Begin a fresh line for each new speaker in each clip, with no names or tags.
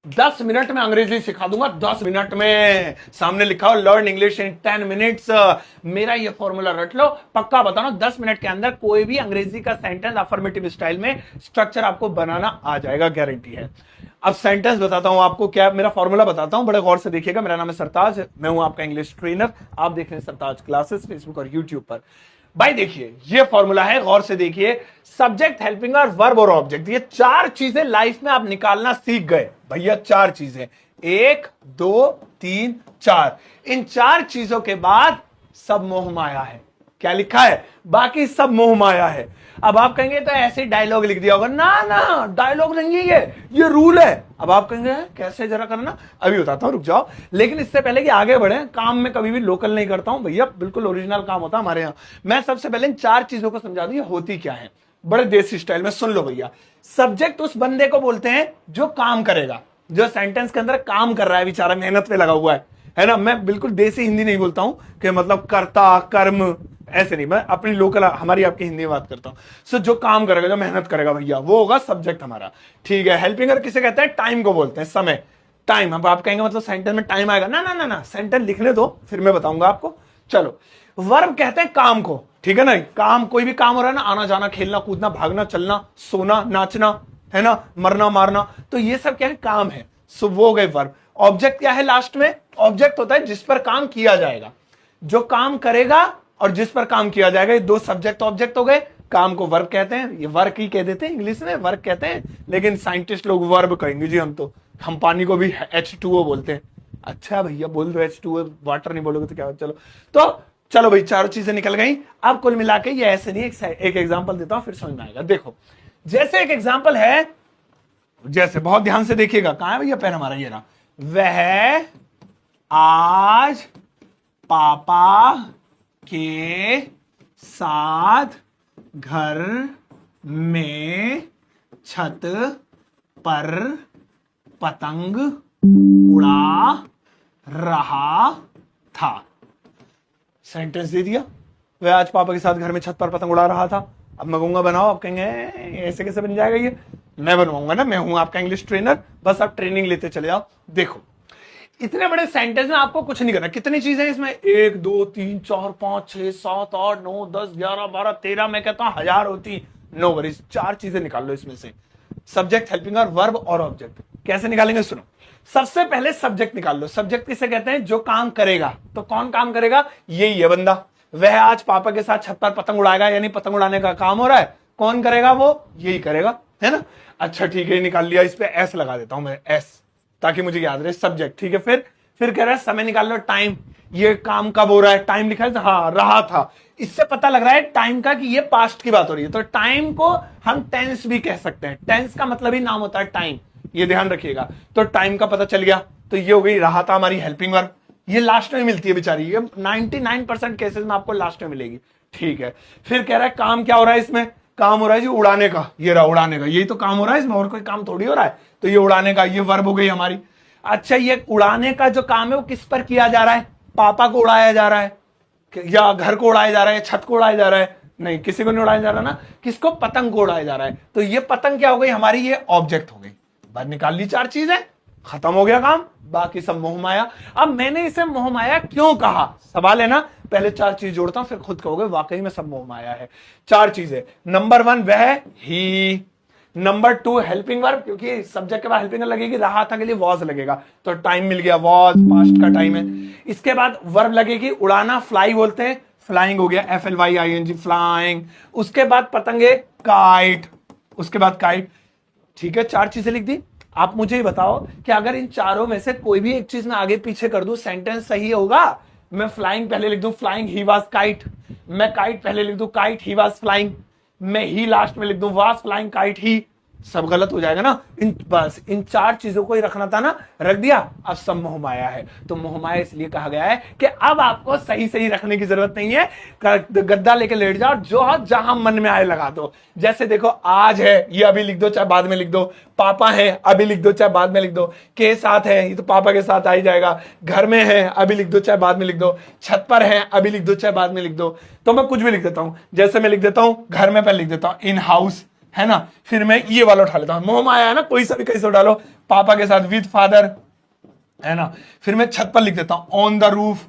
10 minute में अंग्रेजी सिखा दूंगा, 10 मिनट में। सामने लिखा हो लर्न इंग्लिश इन 10 मिनट्स। मेरा ये फॉर्मूला रट लो, पक्का बताना 10 मिनट के अंदर कोई भी अंग्रेजी का सेंटेंस अफर्मेटिव स्टाइल में स्ट्रक्चर आपको बनाना आ जाएगा, गारंटी है। अब सेंटेंस बताता हूं आपको, क्या मेरा फॉर्मूला बताता हूं, बड़े गौर से देखिएगा। मेरा नाम है सरताज, मैं हूं आपका इंग्लिश ट्रेनर। आप देख रहे हैं सरताज क्लासेस फेसबुक और यूट्यूब पर। भाई देखिए ये फॉर्मूला है, गौर से देखिए। सब्जेक्ट, हेल्पिंग और वर्ब और ऑब्जेक्ट, ये 4 चीजें लाइफ में आप निकालना सीख गए भैया। 4 चीजें, 1 2 3 4। इन 4 चीजों के बाद सब मोह माया है। क्या लिखा है? बाकी सब मोह माया है। अब आप कहेंगे तो ऐसे डायलॉग लिख दिया होगा। ना ना, डायलॉग नहीं है ये रूल है। अब आप कहेंगे कैसे, जरा करना, अभी बताता हूं, रुक जाओ। लेकिन इससे पहले कि आगे बढ़े, काम में कभी भी लोकल नहीं करता हूं भैया, बिल्कुल ओरिजिनल काम होता है हमारे यहाँ। मैं सबसे पहले इन 4 चीजों को समझा दूं ये होती क्या है, बड़े देसी स्टाइल में। सुन लो भैया। सब्जेक्ट उस बंदे को बोलते हैं जो काम करेगा, जो सेंटेंस के अंदर काम कर रहा है, बेचारा मेहनत पे लगा हुआ है ना। मैं बिल्कुल देसी हिंदी नहीं बोलता हूं कि मतलब कर्ता कर्म, ऐसे नहीं, मैं अपनी लोकल हमारी आपकी हिंदी में बात करता हूं। सो जो काम करेगा, जो मेहनत करेगा भैया, वो होगा सब्जेक्ट हमारा। ठीक है। हेल्पिंगर किसे कहते हैं? टाइम को बोलते हैं, समय, टाइम। अब आप कहेंगे मतलब सेंटेंस में टाइम आएगा। ना ना ना ना, सेंटेंस लिखने दो, फिर मैं बताऊंगा आपको। चलो, वर्ब कहते हैं काम को, ठीक है ना। काम, कोई भी काम हो रहा है ना, आना जाना, खेलना कूदना, भागना चलना, सोना नाचना, है ना, मरना मारना, तो ये सब क्या है? काम है। सो वो हो गए वर्ब। ऑब्जेक्ट क्या है लास्ट में? ऑब्जेक्ट होता है जिस पर काम किया जाएगा, जो काम करेगा और जिस पर काम किया जाएगा। ये 2 सब्जेक्ट ऑब्जेक्ट हो गए। काम को वर्ब कहते हैं, ये वर्क ही कह देते हैं इंग्लिश में, वर्क कहते हैं, लेकिन साइंटिस्ट लोग वर्ब कहेंगे जी। हम पानी को भी H2O बोलते हैं। अच्छा भैया बोल दो H2O, वाटर नहीं बोलोगे तो क्या? चलो भाई, 4 चीजें निकल गई। अब कुल मिला के ये ऐसे नहीं, एक एग्जाम्पल देता हूं, फिर समझ में आएगा। देखो, जैसे एक एग्जाम्पल है, जैसे बहुत ध्यान से देखिएगा। कहां है भैया पेन हमारा? ये रहा। वह आज पापा के साथ घर में छत पर पतंग उड़ा रहा था। सेंटेंस दे दिया। वह आज पापा के साथ घर में छत पर पतंग उड़ा रहा था। अब मैं कहूंगा बनाओ, आप कहेंगे ऐसे कैसे बन जाएगा ये? मैं बनवाऊंगा ना, मैं हूं आपका इंग्लिश ट्रेनर, बस आप ट्रेनिंग लेते चले जाओ। देखो, इतने बड़े सेंटेंस में आपको कुछ नहीं करना। कितनी चीजें इसमें? 1 2 3 4 5 6 7 8 9 10 11 12 13, मैं कहता हूं 1000 होती। नो वरीज, 4 चीजें निकाल लो इसमें से। सब्जेक्ट, हेल्पिंग और वर्ब और ऑब्जेक्ट। कैसे निकालेंगे? सुनो, सबसे पहले सब्जेक्ट निकाल लो। सब्जेक्ट किसे कहते हैं? जो काम करेगा। तो कौन काम करेगा? यही है बंदा। वह आज पापा के साथ छत पर पतंग उड़ाएगा, यानी पतंग उड़ाने का काम हो रहा है। कौन करेगा? वो यही करेगा, है ना। अच्छा ठीक है, निकाल लिया। इस पे एस लगा देता हूं मैं, एस, ताकि मुझे याद रहे। सब्जेक्ट, ठीक है। फिर कह रहा है समय निकाल लो, टाइम। ये काम कब हो रहा है? टाइम लिखा है, हाँ रहा था। इससे पता लग रहा है टाइम का कि ये पास्ट की बात हो रही है। तो टाइम को हम टेंस भी कह सकते हैं। टेंस का मतलब ही नाम होता है टाइम, ये ध्यान रखिएगा। तो टाइम का पता चल गया। तो ये हो गई, रहा था हमारी हेल्पिंग वर्ब। ये लास्ट में मिलती है बेचारी, ये 99% केसेस में आपको लास्ट में मिलेगी। ठीक है। फिर कह रहा है काम क्या हो रहा है इसमें? काम हो रहा है जी उड़ाने का। ये रहा उड़ाने का, यही तो काम हो रहा है इसमें, और कोई काम थोड़ी हो रहा है। तो ये उड़ाने का, ये वर्ब हो गई हमारी। अच्छा, ये उड़ाने का जो काम है वो किस पर किया जा रहा है? पापा को उड़ाया जा रहा है, या घर को उड़ाया जा रहा है, छत को उड़ाया जा रहा है? नहीं, किसी को नहीं उड़ाया जा रहा ना। किसको? पतंग को उड़ाया जा रहा है। तो ये पतंग क्या हो गई हमारी? ये ऑब्जेक्ट हो गई। बात निकाल ली, 4 चीजें, खत्म हो गया काम। बाकी सब मोहमाया। अब मैंने इसे मोहमाया क्यों कहा? सवाल है ना। पहले 4 चीज जोड़ता हूं, फिर खुद कहोगे वाकई में सब मोहमाया है। 4 चीजें। नंबर 1 वह, ही। नंबर 2 हेल्पिंग वर्ब, क्योंकि सब्जेक्ट के बाद हेल्पिंग लगेगी, रहा था के लिए वॉज लगेगा, तो टाइम मिल गया, वॉज पास्ट का टाइम है। इसके बाद वर्ब लगेगी, उड़ाना, फ्लाई बोलते हैं, फ्लाइंग हो गया, FLYING, फ्लाइंग। उसके बाद पतंगे, काइट। उसके बाद काइट। ठीक है, 4 चीजें लिख दी। आप मुझे बताओ कि अगर इन चारों में से कोई भी एक चीज में आगे पीछे कर दूं, सेंटेंस सही होगा? मैं फ्लाइंग पहले लिख दूं, फ्लाइंग ही वाज काइट। मैं काइट पहले लिख दूं, काइट ही वाज फ्लाइंग। मैं ही लास्ट में लिख दूं, वाज फ्लाइंग काइट ही। सब गलत हो जाएगा ना। बस इन 4 चीजों को ही रखना था ना, रख दिया। अब सब मोहमाया है। तो मोहमाया इसलिए कहा गया है कि अब आपको सही सही रखने की जरूरत नहीं है। गद्दा लेके लेट जाओ, जो जहां मन में आए लगा दो। जैसे देखो, आज है, ये अभी लिख दो चाहे बाद में लिख दो। पापा है, अभी लिख दो चाहे बाद में लिख दो। के साथ है, ये तो पापा के साथ आ ही जाएगा। घर में है, अभी लिख दो चाहे बाद में लिख दो। छत पर है, अभी लिख दो चाहे बाद में लिख दो। तो मैं कुछ भी लिख देता हूं। जैसे मैं लिख देता हूं घर में, पहले लिख देता हूं इन हाउस, है ना। फिर मैं ये वाला उठा लेता हूं, मोह माया है ना, कोई सा भी कैसे डालो, पापा के साथ विद फादर, है ना। फिर मैं छत पर लिख देता हूं on the roof,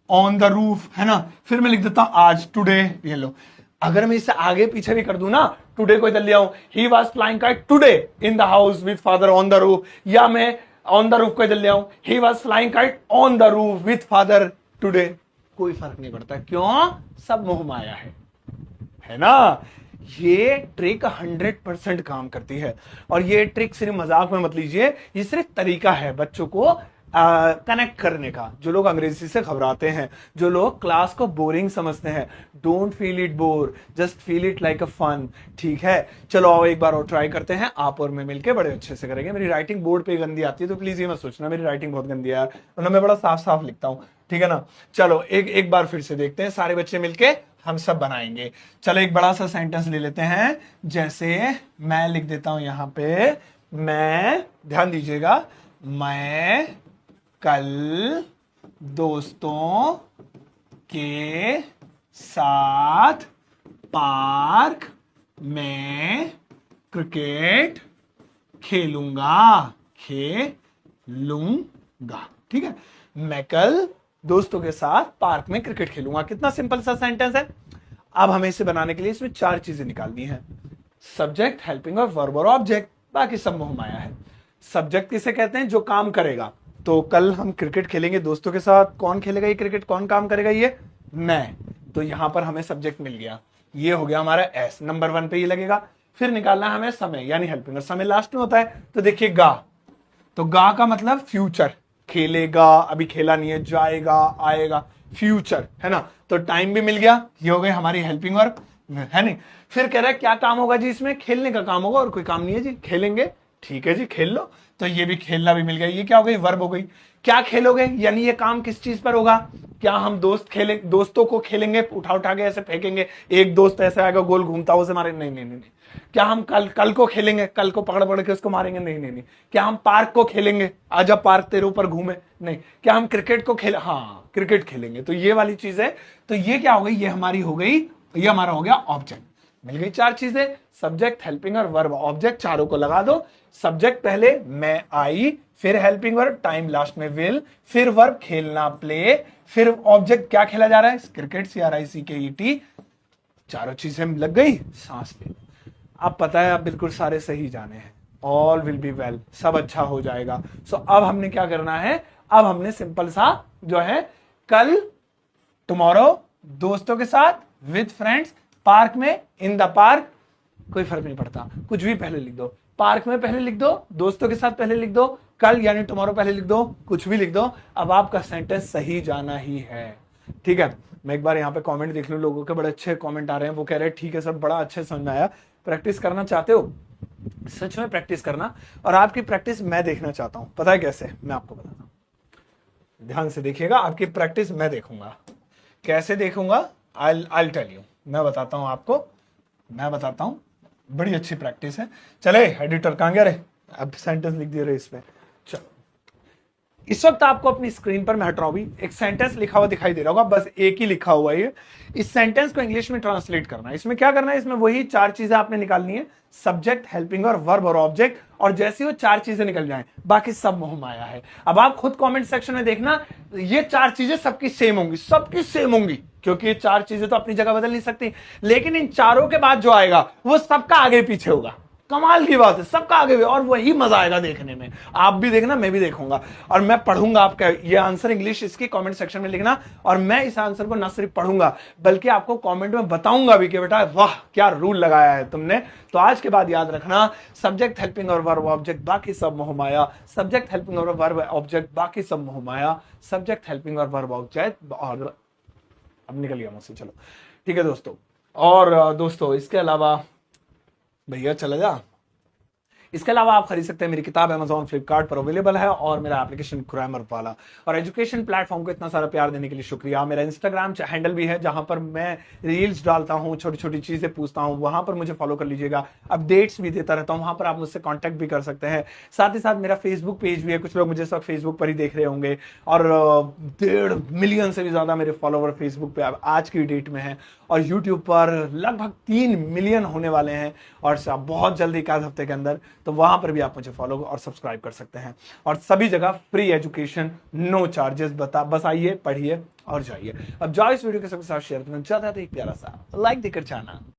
on the roof, है ना। फिर मैं लिख देता हूं आज, टुडे, ये लो। अगर मैं इससे आगे पीछे भी कर दूं ना, टुडे को इधर ले आऊं, he was flying kite today in the house with father on the roof, या मैं ऑन द रूफ को इधर ले आऊं, he was flying kite on the roof with father today, कोई फर्क नहीं पड़ता। क्यों? सब मोह माया है ना। ये ट्रिक 100% काम करती है। और ये ट्रिक सिर्फ मजाक में मत लीजिए, ये सिर्फ तरीका है बच्चों को कनेक्ट करने का। जो लोग अंग्रेजी से घबराते हैं, जो लोग क्लास को बोरिंग समझते हैं, don't feel it bore, just feel it like a fun. ठीक है, चलो आओ एक बार और ट्राई करते हैं, आप और मैं मिलकर बड़े अच्छे से करेंगे। मेरी राइटिंग बोर्ड पे गंदी आती है तो प्लीज ये मत सोचना मेरी राइटिंग बहुत गंदी है, वरना मैं बड़ा साफ साफ लिखता हूं, ठीक है ना। चलो एक बार फिर से देखते हैं, सारे बच्चे मिलके हम सब बनाएंगे। चलो एक बड़ा सा सेंटेंस ले लेते हैं, जैसे मैं लिख देता हूं यहां पे, मैं, ध्यान दीजिएगा, मैं कल दोस्तों के साथ पार्क में क्रिकेट खेलूंगा, ठीक है। मैं कल दोस्तों के साथ पार्क में क्रिकेट खेलूंगा। कितना सिंपल सा सेंटेंस है। अब हमें इसे बनाने के लिए इसमें 4 चीजें निकालनी है, सब्जेक्ट, हेल्पिंग और वर्ब और ऑब्जेक्ट, बाकी सब मोह माया है। सब्जेक्ट किसे कहते हैं? जो काम करेगा। तो कल हम क्रिकेट खेलेंगे दोस्तों के साथ, कौन खेलेगा ये क्रिकेट, कौन काम करेगा? ये मैं। तो यहां पर हमें सब्जेक्ट मिल गया, ये हो गया हमारा एस, नंबर 1 पे ये लगेगा। फिर निकालना है हमें समय यानी हेल्पिंग, और समय लास्ट में होता है। तो देखिए गा, तो गा का मतलब फ्यूचर, खेलेगा, अभी खेला नहीं है, जाएगा, आएगा, फ्यूचर, है ना। तो टाइम भी मिल गया, ये हो गई हमारी हेल्पिंग वर्ब, है नहीं। फिर कह रहा है क्या काम होगा जी इसमें? खेलने का काम होगा, और कोई काम नहीं है जी, खेलेंगे, ठीक है जी, खेल लो। तो ये भी खेलना भी मिल गया, ये क्या हो गई? वर्ब हो गई। क्या खेलोगे यानी ये काम किस चीज पर होगा? क्या हम दोस्तों को खेलेंगे, उठा के ऐसे फेंकेंगे, एक दोस्त ऐसे आएगा गोल घूमता हुआ उसे मारेंगे? नहीं नहीं नहीं नहीं। क्या हम कल को खेलेंगे, कल को पकड़ के उसको मारेंगे? नहीं नहीं नहीं। क्या हम पार्क को खेलेंगे, आजा पार्क तेरे ऊपर घूमे? नहीं। क्या हम क्रिकेट को हाँ क्रिकेट खेलेंगे। तो ये वाली चीज है। तो ये क्या हो गई? ये हमारी हो गई, ये हमारा हो गया ऑब्जेक्ट। मिल गई 4 चीजें, सब्जेक्ट, हेल्पिंग और वर्ब, ऑब्जेक्ट, चारों को लगा दो। सब्जेक्ट पहले मैं, आई, फिर हेल्पिंग वर्ब, टाइम लास्ट में विल, फिर वर्ब खेलना, प्ले, फिर ऑब्जेक्ट क्या खेला जा रहा है? Cricket, CRICKET। चारों चीजें लग गई, सांस ले। अब पता है, अब बिल्कुल सारे सही जाने हैं, ऑल विल बी वेल, सब अच्छा हो जाएगा। सो अब हमने क्या करना है? अब हमने सिंपल सा जो है, कल, टुमारो, दोस्तों के साथ, विद फ्रेंड्स, पार्क में, इन द पार्क, कोई फर्क नहीं पड़ता, कुछ भी पहले लिख दो। पार्क में पहले लिख दो, दोस्तों के साथ पहले लिख दो, कल यानी टुमारो पहले लिख दो, कुछ भी लिख दो। अब आपका सेंटेंस सही जाना ही है, ठीक है। मैं एक बार यहाँ पे कमेंट देख लूं, लोगों के बड़े अच्छे कमेंट आ रहे हैं। वो कह रहे हैं ठीक है सब, बड़ा अच्छे समझ में आया। प्रैक्टिस करना चाहते हो? सच में प्रैक्टिस करना, और आपकी प्रैक्टिस मैं देखना चाहता हूं। पता है कैसे? मैं आपको बताता हूं, ध्यान से देखिएगा। आपकी प्रैक्टिस मैं देखूंगा। कैसे देखूंगा? I'll tell you. मैं बताता हूं आपको, मैं बताता हूं, बड़ी अच्छी प्रैक्टिस है। चले एडिटर कहां गया रे? अब सेंटेंस लिख दिए रे इसमें। चलो, इस वक्त आपको अपनी स्क्रीन पर मैं हट रहा हूं, भी एक सेंटेंस लिखा हुआ दिखाई दे रहा होगा, बस एक ही लिखा हुआ है। इस सेंटेंस को इंग्लिश में ट्रांसलेट करना है। इसमें क्या करना है? इसमें वही 4 चीजें आपने निकालनी है, सब्जेक्ट, हेल्पिंग और वर्ब और ऑब्जेक्ट। और जैसे वो 4 चीजें निकल जाएं, बाकी सब मोह माया है। अब आप खुद कमेंट सेक्शन में देखना, ये 4 चीजें सबकी सेम होंगी, सबकी सेम होंगी, क्योंकि ये 4 चीजें तो अपनी जगह बदल नहीं सकती। लेकिन इन चारों के बाद जो आएगा वो सबका आगे पीछे होगा। कमाल की बात है, सबका आगे भी, और वही मजा आएगा देखने में। आप भी देखना, मैं भी देखूंगा, और मैं पढ़ूंगा आपका ये आंसर इंग्लिश इसकी कमेंट सेक्शन में लिखना। और मैं इस आंसर को न सिर्फ पढ़ूंगा बल्कि आपको कमेंट में बताऊंगा भी कि बेटा वाह क्या रूल लगाया है तुमने। तो आज के बाद याद रखना, सब्जेक्ट, हेल्पिंग और वर्ब, ऑब्जेक्ट, बाकी सब मोह माया। सब्जेक्ट, हेल्पिंग और वर्ब, ऑब्जेक्ट, बाकी सब मोह माया। सब्जेक्ट, हेल्पिंग और वर्ब, ऑब्जेक्ट, और अब निकल गया मुझसे। चलो ठीक है दोस्तों। और दोस्तों इसके अलावा, भैया चला जा, इसके अलावा आप खरीद सकते हैं मेरी किताब Amazon, फ्लिपकार्ट पर अवेलेबल है, और मेरा एप्लीकेशन ग्रामर वाला। और एजुकेशन प्लेटफॉर्म को इतना सारा प्यार देने के लिए शुक्रिया। मेरा इंस्टाग्राम हैंडल भी है, जहां पर मैं रील्स डालता हूं, छोटी छोटी चीजें पूछता हूं, वहां पर मुझे फॉलो कर लीजिएगा। अपडेट्स भी देता रहता हूं, वहां पर आप मुझसे कॉन्टैक्ट भी कर सकते हैं। साथ ही साथ मेरा फेसबुक पेज भी है, कुछ लोग मुझे सब फेसबुक पर ही देख रहे होंगे, और 1.5 मिलियन से भी ज्यादा मेरे फॉलोवर फेसबुक पे आज की डेट में है। और YouTube पर लगभग 3 मिलियन होने वाले हैं और बहुत जल्दी एक आध हफ्ते के अंदर, तो वहां पर भी आप मुझे फॉलो और सब्सक्राइब कर सकते हैं। और सभी जगह फ्री एजुकेशन, नो चार्जेस, बस आइए, पढ़िए और जाइए। अब जाओ इस वीडियो के सबके साथ शेयर करना चाहता है तो एक प्यारा सा लाइक देकर जाना।